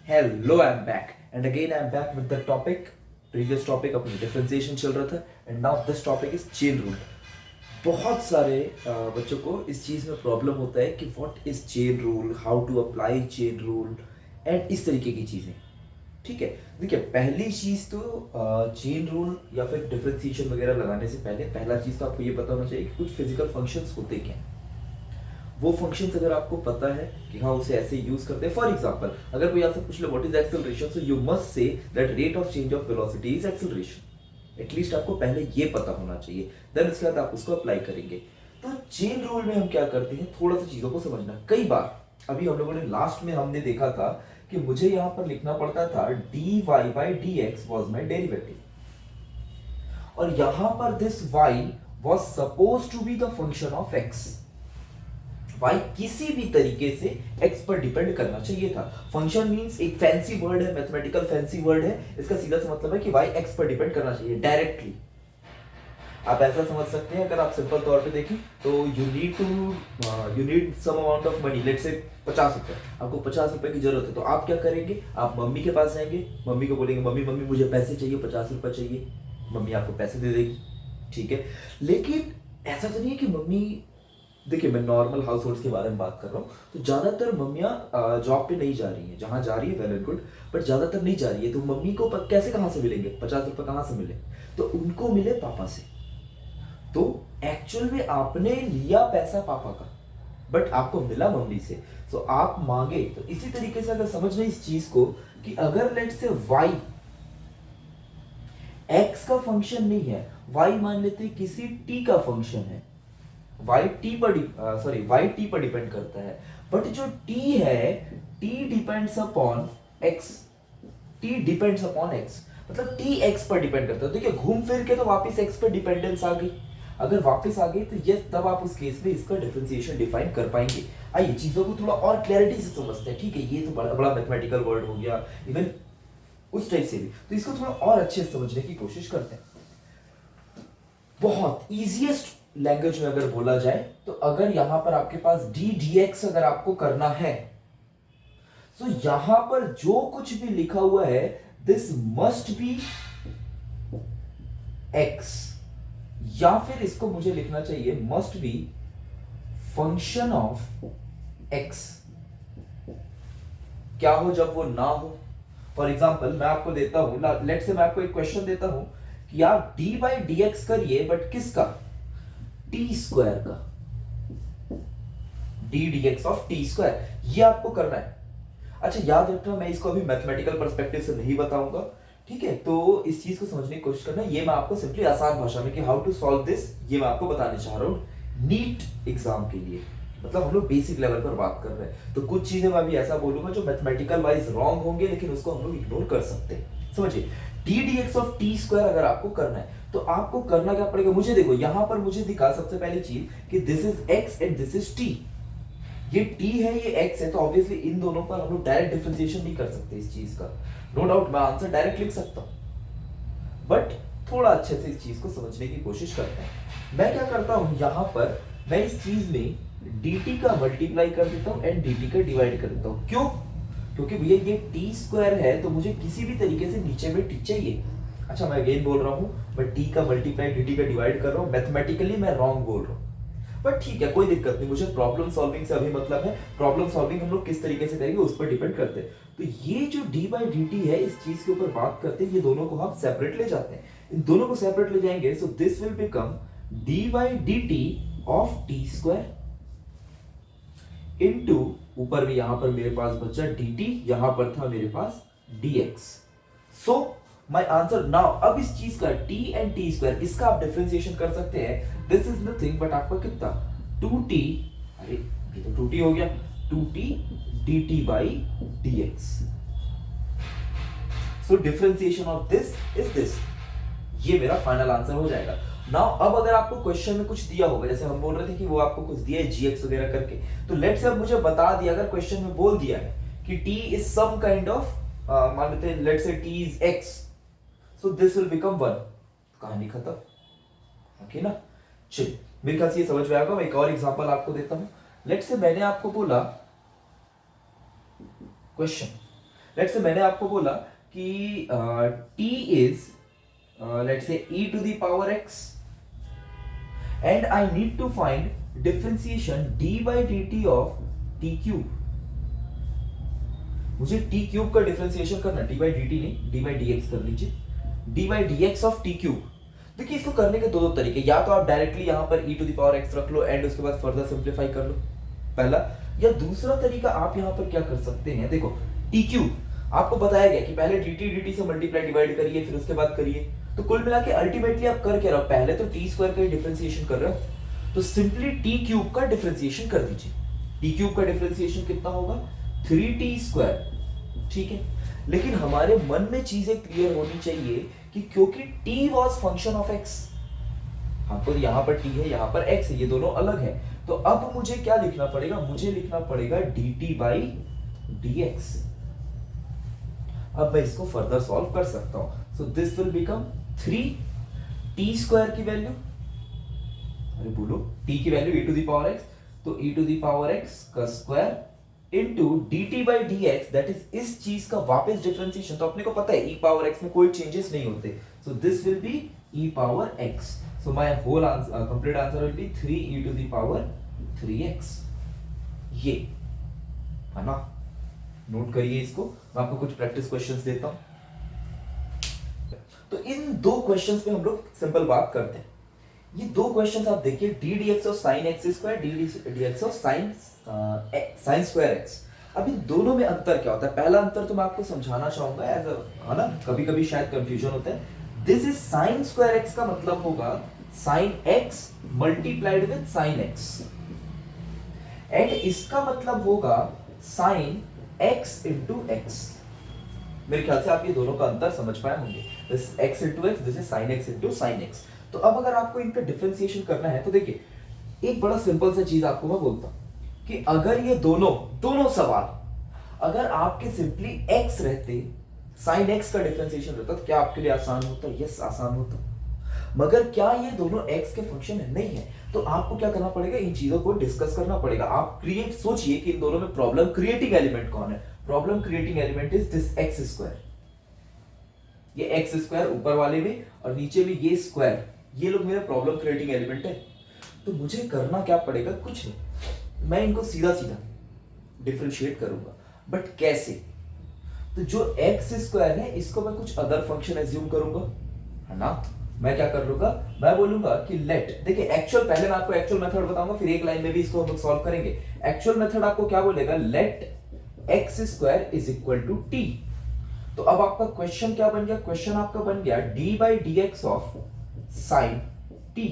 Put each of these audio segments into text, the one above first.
Hello, I'm back. And again, I'm back with the topic. Previous topic अपनी differentiation चल रहा था. And now this topic is chain rule. बहुत सारे बच्चों को इस चीज़ में प्रॉब्लम होता है कि what is chain rule, how to apply chain rule, and इस तरीके की चीज़ें. ठीक है, देखिए पहली चीज़ तो चेन रूल या फिर डिफरेंशिएशन वगैरह लगाने से पहले पहला चीज़ तो आपको ये पता होना चाहिए कि कुछ फिजिकल फंक्शंस होते क्या हैं. वो फंक्शंस अगर आपको पता है कि हाँ उसे ऐसे यूज करते हैं. फॉर एग्जांपल अगर कोई आपसे पूछ ले what is acceleration, so you must say that rate of change of velocity is acceleration. At least आपको पहले ये पता होना चाहिए, देन उसके बाद आप उसको अप्लाई करेंगे. तो चेन रूल में हम क्या करते हैं, थोड़ा सा चीजों को समझना. कई बार अभी हम लोगों ने लास्ट में हमने देखा था कि मुझे यहां पर लिखना पड़ता था dy by dx was my derivative, और यहां पर this y was supposed to be the function of x. y किसी भी तरीके से x पर डिपेंड करना चाहिए था. फंक्शन मींस एक फैंसी वर्ड है, मैथमेटिकल फैंसी वर्ड है. इसका सीधा सा मतलब है कि y x पर डिपेंड करना चाहिए डायरेक्टली. आप ऐसा समझ सकते हैं, अगर आप सिंपल तौर पे देखें तो you need some amount of money, let's say 50 रुपए. आपको 50 रुपए की जरूरत है, तो आप क्या करेंगे, आप मम्मी के पास जाएंगे, मम्मी को बोलेंगे मम्मी मम्मी मुझे पैसे चाहिए, 50 रुपए चाहिए. मम्मी आपको पैसे दे देगी. ठीक है, लेकिन ऐसा तो नहीं है कि मम्मी, देखिए मैं नॉर्मल हाउस होल्ड के बारे में बात कर रहा हूँ, तो ज्यादातर मम्मियाँ जॉब पे नहीं जा रही हैं. जहाँ जा रही है वेल एंड गुड, बट ज्यादातर नहीं जा रही है. तो मम्मी को कैसे कहाँ से मिलेंगे 50 रुपए, कहाँ से मिले, तो उनको मिले पापा से. तो एक्चुअल में आपने लिया पैसा पापा का, बट आपको मिला मम्मी से. तो आप मांगे. तो इसी तरीके से अगर समझ रहे इस चीज को कि अगर लेट से y x का फंक्शन नहीं है, y मान लेते हैं किसी t का फंक्शन है, y t पर डिपेंड करता है, बट जो t है t depends upon x. t depends upon x मतलब t x पर डिपेंड करता है. देखिए घूम फिर के तो वापस x पर डिपेंडेंस आ गई. अगर वापस आ गई तो यस, तब आप उस केस में इसका डिफरेंशिएशन डिफाइन कर पाएंगे. आइए चीजों को थोड़ा और क्लैरिटी से समझते हैं. ठीक है, ये तो बड़ा बड़ा मैथमेटिकल वर्ड हो गया, इवन उस टाइप से भी, तो इसको थोड़ा और अच्छे से समझने की कोशिश करते हैं. बहुत इजीएस्ट लैंग्वेज में अगर बोला जाए तो अगर यहां पर आपके पास डी dx अगर आपको करना है, तो यहां पर जो कुछ भी लिखा हुआ है दिस मस्ट बी x, या फिर इसको मुझे लिखना चाहिए must be function of x. क्या हो जब वो ना हो. फॉर एग्जाम्पल मैं आपको देता हूं, लेट से मैं आपको एक क्वेश्चन देता हूं कि आप डी बाई डी एक्स करिए, बट किसका, टी स्क्वायर का, D D X of T square, ये आपको करना है. अच्छा याद रखना, मैं इसको अभी मैथमेटिकल पर्सपेक्टिव से नहीं बताऊंगा. ठीक है, तो इस चीज को समझने की कोशिश करना. ये मैं आपको सिंपली आसान भाषा में कि हाउ टू सॉल्व दिस, ये मैं आपको बताने चाह रहा हूं नीट एग्जाम के लिए. मतलब हम लोग बेसिक लेवल पर बात कर रहे हैं, तो कुछ चीजें मैं अभी ऐसा बोलूंगा जो मैथमेटिकल वाइज रॉन्ग होंगे, लेकिन उसको हम लोग इग्नोर कर सकते हैं. समझिए, D D X of T square अगर आपको करना है तो आपको करना क्या पड़ेगा. मुझे देखो यहां पर मुझे दिखा सबसे पहली चीज कि this is x and this is T. ये t है, ये x है, तो ऑब्वियसली इन दोनों पर हम लोग डायरेक्ट डिफरेंशिएशन नहीं कर सकते इस चीज का. नो डाउट मैं आंसर डायरेक्ट लिख सकता हूं, बट थोड़ा अच्छे से इस चीज को समझने की कोशिश करते हैं. मैं क्या करता हूं, यहां पर मैं इस चीज में dt का मल्टीप्लाई कर देता हूं एंड dt का डिवाइड कर देता हूं. क्यों, क्योंकि भैया ये t स्क्वायर है, तो मुझे किसी भी तरीके से नीचे में t चाहिए. अच्छा मैं अगेन बोल रहा हूं, मैं t का मल्टीप्लाई dt का डिवाइड कर रहा हूं. मैथमेटिकली मैं रॉन्ग बोल रहा हूं, बट ठीक है कोई दिक्कत नहीं. मुझे प्रॉब्लम सॉल्विंग से अभी मतलब है, प्रॉब्लम सॉल्विंग हम लोग किस तरीके से करेंगे उस पर डिपेंड करते हैं. तो ये जो d बाई डी टी है, इस चीज के ऊपर बात करते हैं, ये दोनों को हम सेपरेट ले जाते हैं. इन दोनों को सेपरेट ले जाएंगे, सो this will become d by D T of T square into, ऊपर भी यहां पर मेरे पास बचा dt, यहां पर था मेरे पास dx. So my answer now, अब इस चीज का t एंड t स्क्वायर, इसका आप डिफरेंशिएशन कर सकते हैं. दिस इज नथिंग बट आपका कितना 2t, अरे ये तो 2t हो गया, 2t dt by dx. So differentiation of this is this. ये मेरा फाइनल आंसर हो जाएगा. नाउ अब अगर आपको क्वेश्चन में कुछ दिया होगा, जैसे हम बोल रहे थे कि वो आपको कुछ दिया है gx वगैरह करके, तो लेट्स से अब मुझे बता दिया, अगर क्वेश्चन में बोल दिया है कि t is some kind of, मान लेते हैं let's say t is x, so this will become 1, कहानी खत्म. ओके ना. चलिए मेरे ख्याल से ये समझ में आएगा. मैं एक और एग्जांपल आपको देता हूं. लेट्स से मैंने आपको बोला क्वेश्चन लेट्स से मैंने आपको बोला कि t is let's say e to the power x and I need to find differentiation d by dt of t cube. मुझे t क्यूब का डिफरेंशिएशन करना, d by dt नहीं, d by dx कर लीजिए, d by dx of t cube. देखिए इसको करने के दो तरीके, या तो आप डायरेक्टली यहां पर e to the power x रख लो एंड उसके बाद फर्दर सिंप्लीफाई कर लो, पहला। या दूसरा तरीका आप यहां पर क्या कर सकते हैं, देखो t क्यूब आपको बताया गया कि पहले dt से मल्टीप्लाई डिवाइड करिए फिर उसके बाद करिए, तो कुल मिला के अल्टीमेटली आप कर क्या रहे हो, पहले तो टी स्क्वायर का डिफरेंशिएशन कर रहे हो, तो सिंपली टी क्यूब का डिफरेंशिएशन कर दीजिए। टी क्यूब का डिफरेंशिएशन कितना होगा, 3t स्क्वायर, ठीक है। लेकिन हमारे मन में चीजें क्लियर होनी चाहिए कि क्योंकि t was function of x, हमको यहां पर t है यहां पर x है, ये दोनों अलग है, तो अब मुझे क्या लिखना पड़ेगा, मुझे लिखना पड़ेगा dt by dx। अब मैं इसको फर्दर सॉल्व कर सकता हूं, so this will become 3t square की वैल्यू, अरे बोलो t की वैल्यू e to the power x, तो e to the power x का square into dt by dx, that is इस चीज का वापस डिफरेंशिएशन, तो अपने को पता है e पावर x में कोई चेंजेस नहीं होते, so this will be e power x, so my whole answer, complete answer will be 3e to the power 3x। ये है ना, नोट करिए इसको, मैं आपको कुछ प्रैक्टिस क्वेश्चंस देता हूं। तो इन दो क्वेश्चंस पे हम लोग सिंपल बात करते हैं। ये दो क्वेश्चंस आप देखिए, D dx of sin x square, D dx of sin square x। अब इन दोनों में अंतर क्या होता है, पहला अंतर तो मैं आपको समझाना चाहूंगा एज है ना, कभी कभी शायद कंफ्यूजन होता है। This is sin square x का मतलब होगा sin x multiplied with sin x, and इसका मतलब होगा sin x इंटू x। मेरे ख्याल से आप ये दोनों का अंतर समझ पाए होंगे, this x into x, this is sin x into sin x। तो अब अगर आपको इनका डिफरेंशिएशन करना है तो देखिए, एक बड़ा सिंपल सा चीज आपको मैं बोलता हूं कि अगर ये दोनों सवाल अगर आपके सिंपली x रहते, sin x का डिफरेंशिएशन रहता, तो क्या आपके लिए आसान होता? यस, आसान होता। मगर क्या ये दोनों x के फंक्शन है? नहीं है। तो आपको क्या करना पड़ेगा, इन चीजों को डिस्कस करना पड़ेगा। आप क्रिएट सोचिए कि इन दोनों में प्रॉब्लम क्रिएटिंग एलिमेंट कौन है। Problem creating element is this x square, ये x स्क्वायर ऊपर वाले में और नीचे में ये स्क्वायर, ये लोग मेरा प्रॉब्लम क्रिएटिंग एलिमेंट है। तो मुझे करना क्या पड़ेगा, कुछ नहीं, मैं इनको सीधा सीधा डिफरेंशिएट करूंगा, बट कैसे? तो जो x स्क्वायर है इसको मैं कुछ अदर फंक्शन एज्यूम करूंगा, है ना। मैं क्या कर लूंगा, मैं बोलूंगा कि लेट, देखिए एक्चुअल, पहले मैं आपको एक्चुअल मेथड बताऊंगा, फिर एक लाइन में भी इसको हम लोग सॉल्व करेंगे। एक्चुअल मेथड आपको क्या बोलेगा, let x square is equal to t। तो अब आपका क्वेश्चन क्या बन गया, क्वेश्चन आपका बन गया d by D X of sine t,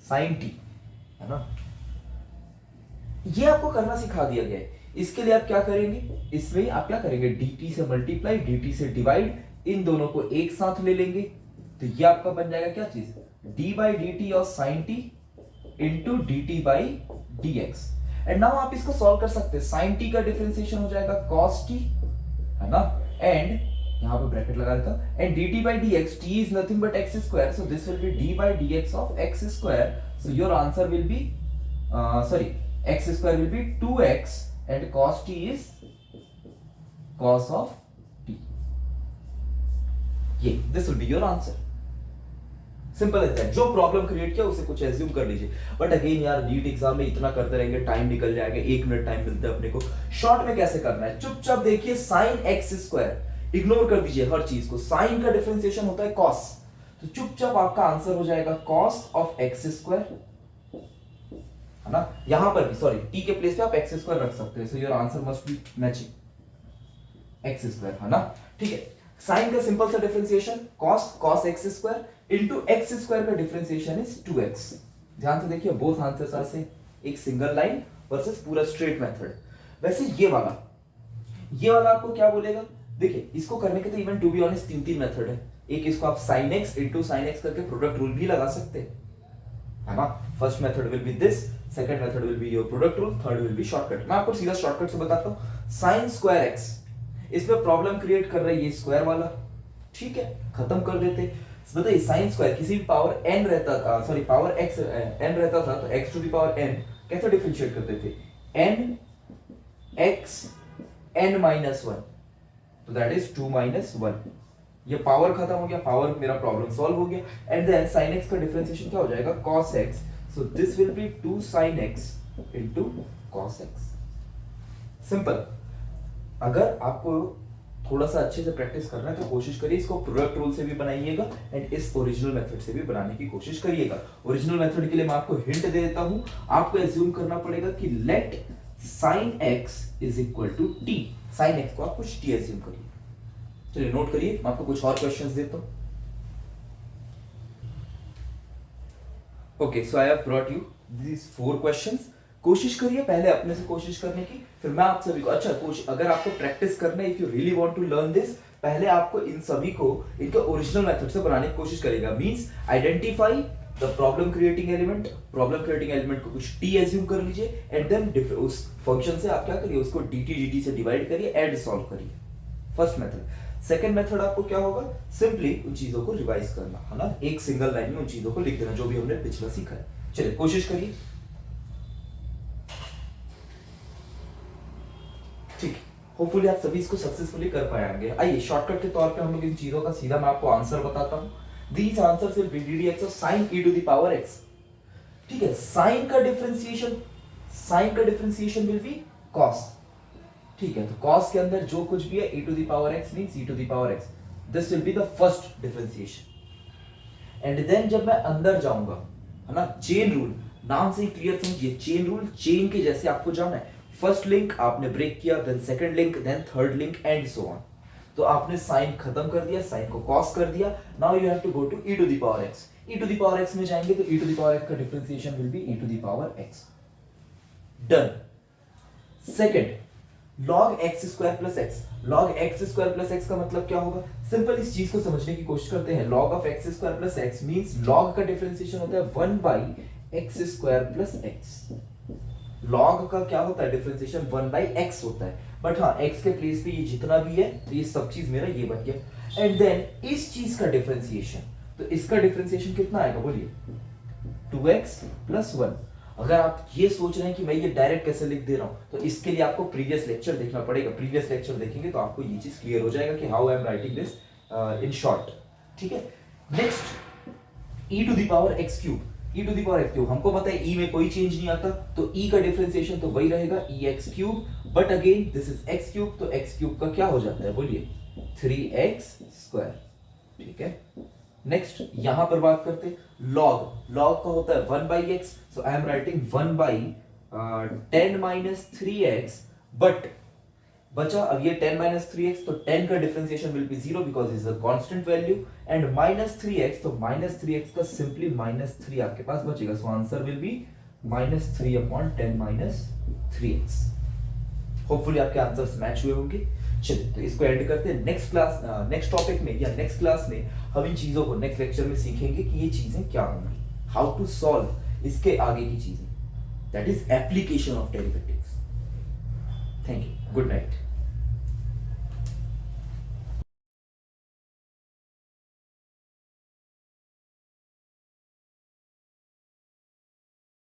sine t, है ना। ये आपको करना सिखा दिया गया है। इसके लिए आप क्या करेंगे, इसमें आप क्या करेंगे, dt से मल्टीप्लाई, dt से डिवाइड, इन दोनों को एक साथ ले लेंगे, तो ये आपका बन जाएगा क्या चीज, d by D T of sine t into D T by D x. And now आप इसको सॉल्व कर सकते हैं, साइन t का डिफरेंशिएशन हो जाएगा cos t, है ना, एंड यहां पे ब्रैकेट लगा देता हूं, and dt by dx, t is nothing but x square, so this will be d by dx of x square, so your answer will be x square will be 2x and cos t is cos of t, ये this will be your answer, simple as that. जो problem create किया उसे कुछ assume कर लीजिए। But again यार, NEET exam में इतना करते रहेंगे, टाइम निकल जाएगा, 1 मिनट टाइम मिलता है अपने को। शॉर्ट में कैसे करना है, चुपचाप देखिए, साइन एक्स स्क्वायर इग्नोर कर दीजिए हर चीज को, साइन का डिफरेंशिएशन होता है कॉस, तो चुपचाप आपका आंसर हो जाएगा कॉस ऑफ एक्स स्क्वायर, है ना। यहां पर भी सॉरी, टी के प्लेस पे आप एक्स स्क्वायर रख सकते हैं, so your answer must be matching x square, है ना, ठीक है। साइन का सिंपल सा differentiation cos x square into x square का डिफरेंशिएशन इज 2x। ध्यान से देखिए, बोथ आंसर्स आर सेम, एक सिंगल लाइन वर्सेस पूरा स्ट्रेट मेथड। वैसे ये वाला आपको क्या बोलेगा, देखिए इसको करने के तो even to be honest 3 method है। एक इसको आप sin x into sin x करके प्रोडक्ट रूल भी लगा सकते हैं, है ना। First method will be this, second method will be your product rule, third will be shortcut. मैं आपको सीधा शॉर्टकट से बताता हूं, sin स्क्वायर x, इसमें प्रॉब्लम क्रिएट कर रहा है ये स्क्वायर वाला, ठीक है, खत्म कर देते। बताइए साइन स्क्वायर किसी भी पावर n रहता था, सॉरी पावर x n रहता था, तो x to the power n कैसे डिफरेंशिएट करते थे, n x n minus one, तो दैट इज 2 माइनस वन। ये पावर खत्म हो गया, पावर मेरा प्रॉब्लम सॉल्व हो गया। एंड देन साइन एक्स का डिफरेंशिएशन क्या हो जाएगा, cos x, so this will be 2 sin x into cos x। Simple. अगर आपको थोड़ा सा अच्छे से प्रैक्टिस करना है तो कोशिश करिए इसको प्रोडक्ट रूल से भी बनाइएगा एंड इस ओरिजिनल मेथड से भी बनाने की कोशिश करिएगा। ओरिजिनल मेथड के लिए मैं आपको हिंट दे देता हूं, आपको एज्यूम करना पड़ेगा कि let sin x is equal to t। sin x को आप कुछ t एज्यूम करिए। चलिए नोट करिए, मैं आपको कुछ और क्वेश्चंस देता हूं। Okay, so I have brought you these 4 questions. कोशिश करिए पहले अपने से कोशिश करने की, फिर मैं आप सभी को, अच्छा कोशिश अगर आपको प्रैक्टिस करना है, if you really want to learn this, पहले आपको इन सभी को इनके ओरिजिनल मेथड से बनाने की कोशिश करेगा। Means identify the problem creating element, problem creating element को कुछ t एज्यूम कर लीजिए एंड देन उस फंक्शन से आप क्या करिए, उसको dt से डिवाइड करिए एंड सॉल्व करिए। First method. सेकंड मेथड आपको क्या होगा, सिंपली उन चीजों को रिवाइज करना, है ना, एक सिंगल लाइन में उन चीजों को लिख देना जो भी हमने पिछला सीखा है। चलिए कोशिश करिए। ठीक, होपफुली आप सभी इसको सक्सेसफुली कर पाएंगे। आइए शॉर्टकट के तौर पे हम लोग इन चीजों का सीधा मैं आपको आंसर बताता हूं। These answers will be ddx of sin e to the power x। ठीक है, साइन का डिफरेंशिएशन विल बी cos। ठीक है, तो cos के अंदर जो कुछ भी है e to the power x means e to the power x, this will be the first differentiation। And then जब मैं अंदर जाऊंगा, है ना, चेन रूल, नाम से ही क्लियर समझिए, चेन रूल, चेन के जैसे आपको जाना है। फर्स्ट लिंक आपने ब्रेक किया, then second link, then third link and so on. तो आपने साइन खत्म कर दिया, साइन को cos कर दिया। Now you have to go to e to the power x। e to the power x में जाएंगे तो e to the power x का differentiation will be e to the power x। Done. Second, log x square plus x। log x square plus x का मतलब क्या होगा, simple इस चीज को समझने की कोशिश करते हैं। log of x square plus x means log का डिफरेंशिएशन होता है 1 by x square plus x। log का क्या होता है, डिफरेंशिएशन 1 बाई x होता है, बट हाँ x के प्लेस पे ये जितना भी है तो ये सब चीज मेरा ये बन गया। एंड देन इस चीज का डिफरेंशिएशन, तो इसका डिफरेंशिएशन कितना आएगा बोलिए, 2x प्लस 1। अगर आप ये सोच रहे हैं कि मैं ये डायरेक्ट कैसे लिख दे रहा हूं, तो इसके लिए आपको प्रीवियस लेक्चर देखना पड़ेगा। प्रीवियस लेक्चर देखेंगे तो आपको ये चीज क्लियर हो जाएगा कि how I am writing this in short. ठीक है, next e to the power x cube. e to the power x cube, हमको पता है e में कोई चेंज नहीं आता, तो e का डिफरेंशिएशन तो वही रहेगा ex cube, but again this is x cube, तो x क्यूब का क्या हो जाता है बोलिए, 3x स्क्वायर। ठीक है, नेक्स्ट यहां पर बात करते log। log का होता है 1 by x, so I am writing 1 by 10 minus 3x, but बचा अब ये 10 माइनस 3x, तो 10 का differentiation will B 0 because is a constant value, and minus 3x, तो माइनस 3x का सिंपली माइनस 3 आपके पास बचेगा, so answer will B minus 3 upon 10 minus 3x। Hopefully आपके आंसर्स मैच हुए होंगे। चलिए तो इसको एंड करते हैं। नेक्स्ट क्लास, नेक्स्ट टॉपिक में या नेक्स्ट क्लास में हम इन चीजों को नेक्स्ट लेक्चर में सीखेंगे कि ये चीजें क्या होंगी, हाउ टू सॉल्व इसके आगे की चीजें, that is application of derivatives. Thank you, good night.